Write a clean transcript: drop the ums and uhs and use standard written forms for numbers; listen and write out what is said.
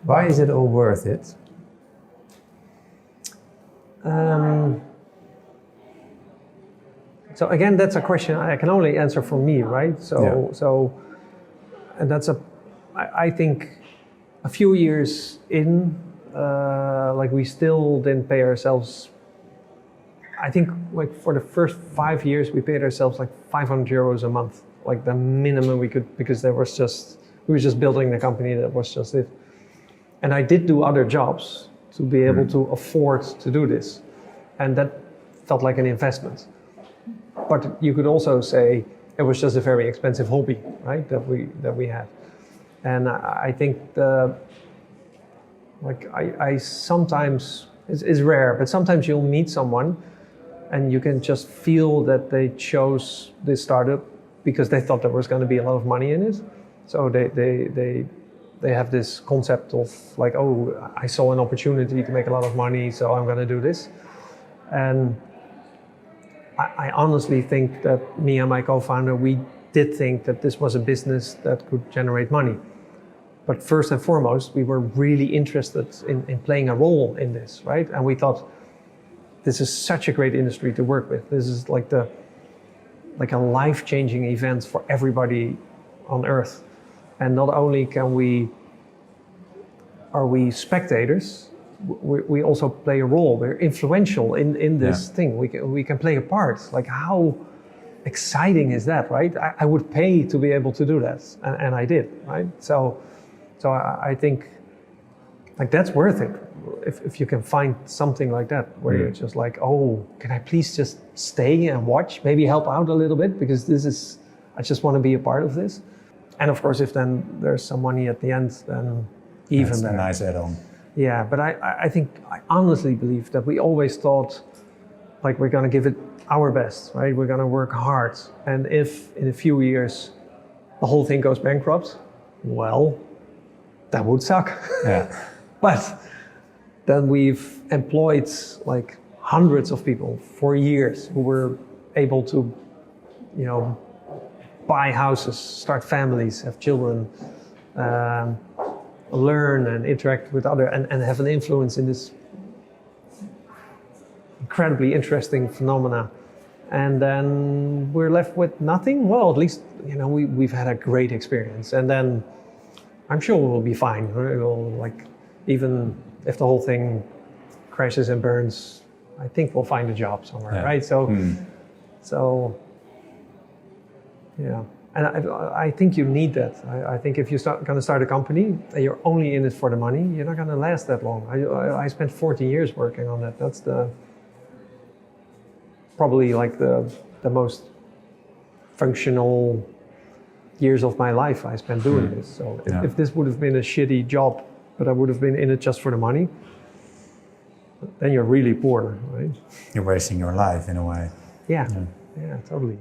Why is it all worth it? So again, that's a question I can only answer for me, right? And I think a few years in, like we still didn't pay ourselves. I think like for the first 5 years we paid ourselves like 500 euros a month, like the minimum we could, because we were just building the company, that was just it. And I did do other jobs to be able to afford to do this, and that felt like an investment. But you could also say it was just a very expensive hobby, right? That we had, and I think I sometimes it's rare, but sometimes you'll meet someone, and you can just feel that they chose this startup because they thought there was going to be a lot of money in it. So they have this concept of like, oh, I saw an opportunity to make a lot of money, so I'm going to do this. And I honestly think that me and my co-founder, we did think that this was a business that could generate money. But first and foremost, we were really interested in playing a role in this, right? And we thought, this is such a great industry to work with. This is like a life-changing event for everybody on Earth. And not only are we spectators, we also play a role. We're influential in this thing. We can play a part. Like, how exciting is that, right? I would pay to be able to do that, and I did, right? So I think like that's worth it. If you can find something like that where you're just like, oh, can I please just stay and watch, maybe help out a little bit, because I just want to be a part of this. And of course, if then there's some money at the end, then even that's better. A nice add-on. Yeah, but I think I honestly believe that we always thought like we're going to give it our best, right? We're going to work hard. And if in a few years the whole thing goes bankrupt, well, that would suck. Yeah. But then we've employed like hundreds of people for years who were able to, buy houses, start families, have children, learn and interact with others, and have an influence in this incredibly interesting phenomena. And then we're left with nothing. Well, at least, we've had a great experience. And then I'm sure we'll be fine. Even if the whole thing crashes and burns, I think we'll find a job somewhere, right? So, yeah. And I think you need that. I think if you're going to start a company and you're only in it for the money, you're not going to last that long. I spent 40 years working on that. That's probably like the most functional years of my life I spent doing this. So if this would have been a shitty job, but I would have been in it just for the money, then you're really poor, right? You're wasting your life in a way. Yeah, totally.